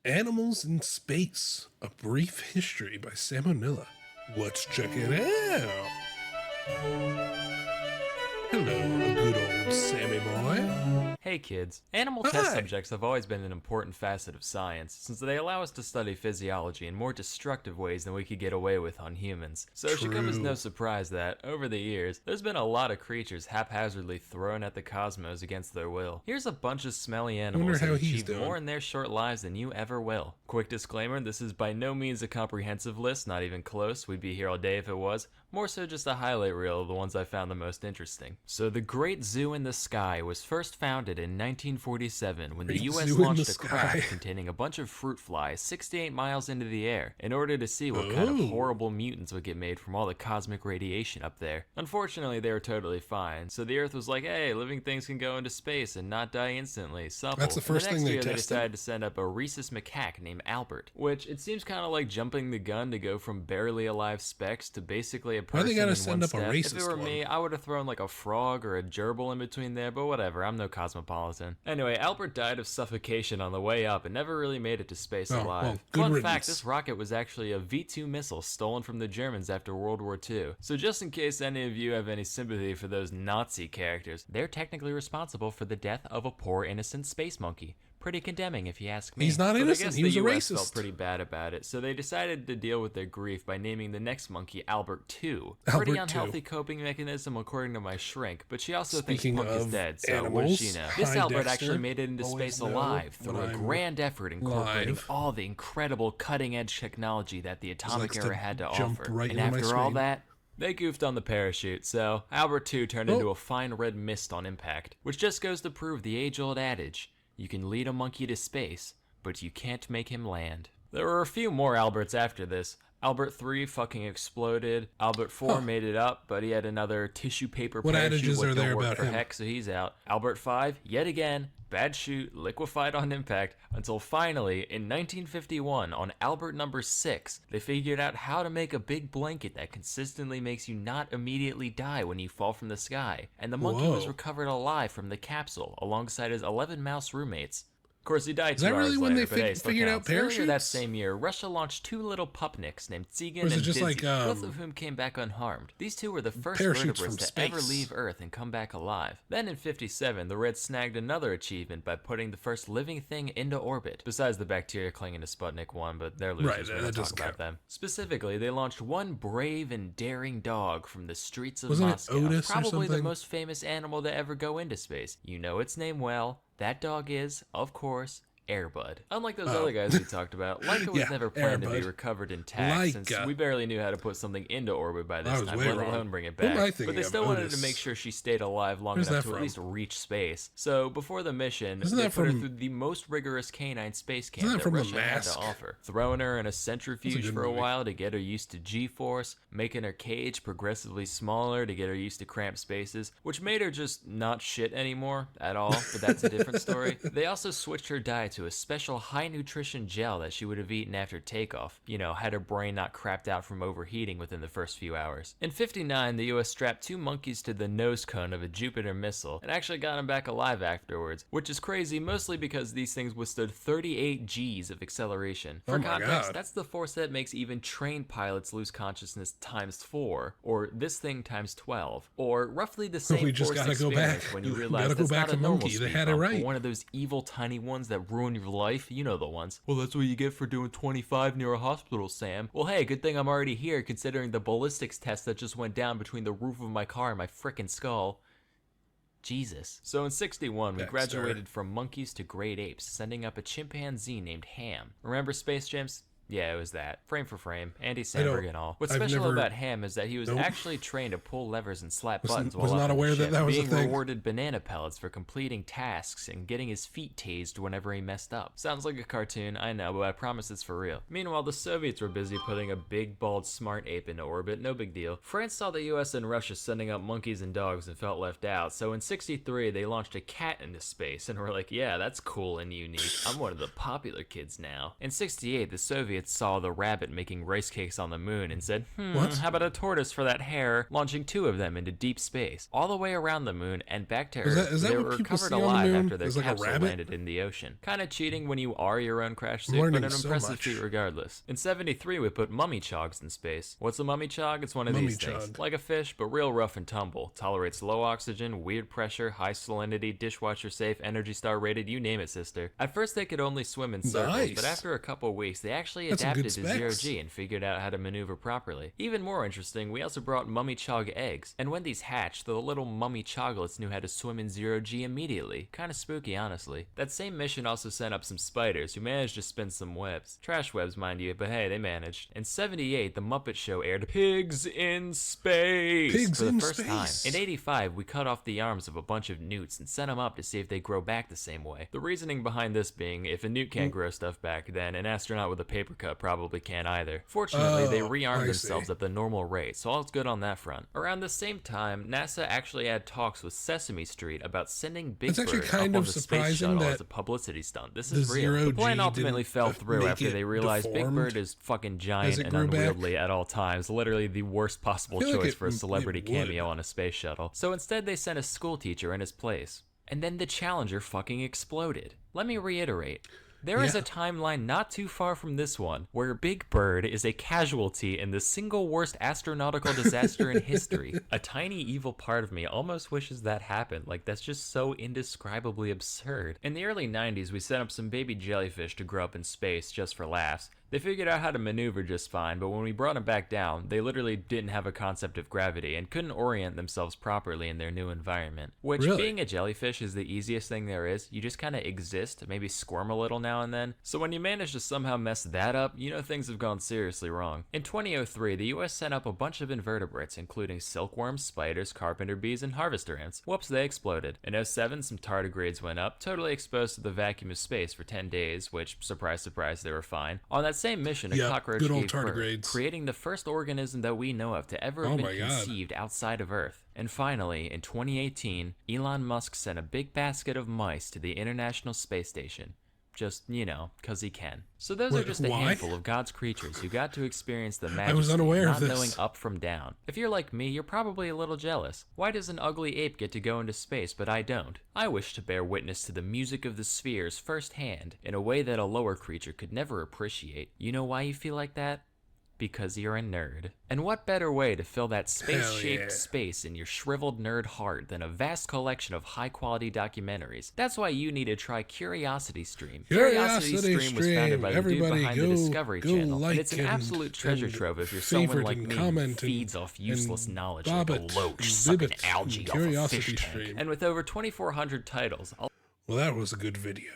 Animals in Space, A Brief History by Sam O'Nilla. Let's check it out. Hello, a good old Sammy boy. Hey kids, animal test subjects have always been an important facet of science, since they allow us to study physiology in more destructive ways than we could get away with on humans. So it should come as no surprise that, over the years, there's been a lot of creatures haphazardly thrown at the cosmos against their will. Here's a bunch of smelly animals that achieve more in their short lives than you ever will. Quick disclaimer, this is by no means a comprehensive list, not even close, we'd be here all day if it was, more so just a highlight reel of the ones I found the most interesting. So the Great Zoo in the Sky was first founded in 1947 when the US launched a craft containing a bunch of fruit flies 68 miles into the air in order to see what kind of horrible mutants would get made from all the cosmic radiation up there. Unfortunately, they were totally fine, so the Earth was like, hey, living things can go into space and not die instantly, supple. That's the first thing they tested. They decided to send up a rhesus macaque named Albert, which it seems kind of like jumping the gun to go from barely alive specks to basically a person. Why they gotta in send up a racist If it were me, I would have thrown like a frog or a gerbil in between there, but whatever, I'm no cosmopolitan. Anyway, Albert died of suffocation on the way up and never really made it to space alive. Fun fact, this rocket was actually a V-2 missile stolen from the Germans after World War II. So just in case any of you have any sympathy for those Nazi characters, they're technically responsible for the death of a poor innocent space monkey. Pretty condemning if you ask me. He's not innocent, he was a US racist. Felt pretty bad about it, so they decided to deal with their grief by naming the next monkey Albert II. Albert Pretty unhealthy II. coping mechanism according to my shrink, but she also Speaking thinks Punk is of dead, so animals, what does she know? This hi, Albert Dexter. actually made it into Always space know alive through when a I'm grand effort incorporating live. all the incredible cutting-edge technology that the atomic likes era to had to jump offer. right And into my after all screen. that, they goofed on the parachute, so Albert II turned into a fine red mist on impact, which just goes to prove the age-old adage, you can lead a monkey to space, but you can't make him land. There were a few more Alberts after this. Albert III fucking exploded. Albert IV made it up, but he had another tissue paper parachute. Adages are there about him? Heck, so he's out. Albert V, yet again, bad shoot, liquefied on impact, until finally, in 1951, on Albert number 6, they figured out how to make a big blanket that consistently makes you not immediately die when you fall from the sky. And the monkey was recovered alive from the capsule, alongside his 11 mouse roommates. Of course, he died 2 hours really when later, they but hey, figured out parachutes? Earlier that same year, Russia launched 2 little pupniks named Tsigan and just Dizzy, like, both of whom came back unharmed. These 2 were the first parachutes vertebrates from to ever space. leave Earth and come back alive. Then in 57, the Reds snagged another achievement by putting the first living thing into orbit, besides the bacteria clinging to Sputnik 1, but they're losers, we don't talk about them. Specifically, they launched one brave and daring dog from the streets of Moscow, Otis or probably the something? most famous animal to ever go into space. You know its name well. That dog is, of course, Airbud. Unlike those other guys we talked about, Laika was never planned to be recovered intact, since we barely knew how to put something into orbit by this time, let alone bring it back. But they still wanted to make sure she stayed alive long enough to at least reach space. So before the mission, they put her through the most rigorous canine space camp that Russia had to offer, throwing her in a centrifuge for a while to get her used to G-force, making her cage progressively smaller to get her used to cramped spaces, which made her just not shit anymore at all, but that's a different story. They also switched her diet to a special high nutrition gel that she would have eaten after takeoff, you know, had her brain not crapped out from overheating within the first few hours. In 59, the US strapped 2 monkeys to the nose cone of a Jupiter missile and actually got them back alive afterwards, which is crazy mostly because these things withstood 38 Gs of acceleration. For context, that's the force that makes even trained pilots lose consciousness times 4, or this thing times 12, or roughly the same force experience when you realize that's not a normal speed bump, but one of those evil tiny ones that ruin your life. You know the ones. Well, that's what you get for doing 25 near a hospital, Sam. Well, hey, good thing I'm already here considering the ballistics test that just went down between the roof of my car and my frickin' skull. Jesus. So in 61, we graduated from monkeys to great apes, sending up a chimpanzee named Ham. Remember Space Chimps? Yeah, it was that. Frame for frame. Andy Samberg and all. What's special about Ham is that he was actually trained to pull levers and slap buttons while up in the ship, being rewarded banana pellets for completing tasks and getting his feet tased whenever he messed up. Sounds like a cartoon, I know, but I promise it's for real. Meanwhile, the Soviets were busy putting a big, bald, smart ape into orbit, no big deal. France saw the US and Russia sending up monkeys and dogs and felt left out, so in 63, they launched a cat into space and were like, yeah, that's cool and unique. I'm one of the popular kids now. In 68, the Soviets Soviets saw the rabbit making rice cakes on the moon and said, What? how about a tortoise for that hare, launching 2 of them into deep space, all the way around the moon and back to Earth. Is that they what were people recovered see on the alive moon? after their Is like a capsule rabbit? landed in the ocean. Kind of cheating when you are your own crash suit, learning but an so impressive much. feat regardless. In 73, we put mummy chogs in space. What's a mummy chog? It's one of Mummy these things. chog. Like a fish, but real rough and tumble. Tolerates low oxygen, weird pressure, high salinity, dishwasher safe, Energy Star rated, you name it, sister. At first they could only swim in circles, Nice. but after a couple weeks they actually That's some good adapted to zero specs. G and figured out how to maneuver properly. Even more interesting, we also brought mummy chog eggs, and when these hatched, the little mummy choglets knew how to swim in zero G immediately. Kinda spooky, honestly. That same mission also sent up some spiders who managed to spin some webs. Trash webs, mind you, but hey, they managed. In 78, The Muppet Show aired Pigs in Space Pigs for the in first space. time. In 85, we cut off the arms of a bunch of newts and sent them up to see if they grow back the same way. The reasoning behind this being, if a newt can't grow stuff back, then an astronaut with a paper cut probably can't either. Fortunately, they rearmed I themselves see. at the normal rate, so all's good on that front. Around the same time, NASA actually had talks with Sesame Street about sending Big It's actually Bird kind up on of the space surprising shuttle that as a publicity stunt. This the is real. zero The plan G ultimately didn't fell through make after it they realized Big deformed Bird is fucking as giant it and grew back. unwieldy at all times, literally the worst possible I feel like choice for a it celebrity would. cameo on a space shuttle. So instead they sent a school teacher in his place. And then the Challenger fucking exploded. Let me reiterate. There is Yeah. a timeline not too far from this one where Big Bird is a casualty in the single worst astronautical disaster in history. A tiny evil part of me almost wishes that happened. Like, that's just so indescribably absurd. In the early 90s, we sent up some baby jellyfish to grow up in space just for laughs. They figured out how to maneuver just fine, but when we brought them back down, they literally didn't have a concept of gravity and couldn't orient themselves properly in their new environment. Which, Really? being a jellyfish is the easiest thing there is. You just kind of exist, maybe squirm a little now and then. So when you manage to somehow mess that up, you know things have gone seriously wrong. In 2003, the US sent up a bunch of invertebrates, including silkworms, spiders, carpenter bees, and harvester ants. Whoops, they exploded. In 07, some tardigrades went up, totally exposed to the vacuum of space for 10 days, which, surprise, surprise, they were fine. On that same mission, a Yeah, cockroach good old gave birth, tardigrades. creating the first organism that we know of to ever have Oh been my God. conceived outside of Earth. And finally, in 2018, Elon Musk sent a big basket of mice to the International Space Station. Just, you know, 'cause he can. So those are just a Why? handful of God's creatures who got to experience the majesty I was unaware of of not this. knowing up from down. If you're like me, you're probably a little jealous. Why does an ugly ape get to go into space, but I don't? I wish to bear witness to the music of the spheres firsthand, in a way that a lower creature could never appreciate. You know why you feel like that? Because you're a nerd. And what better way to fill that space-shaped yeah. space in your shriveled nerd heart than a vast collection of high-quality documentaries? That's why you need to try Curiosity Stream. Curiosity Stream was founded by the dude Everybody behind go- the Discovery go Channel, like and it's an and- absolute treasure and trove if you're someone favorite like and me who comment and- feeds off useless and knowledge bob like a it loach and sucking bib it algae and off a Curiosity fish tank. Stream. And with over 2,400 titles, Well, that was a good video.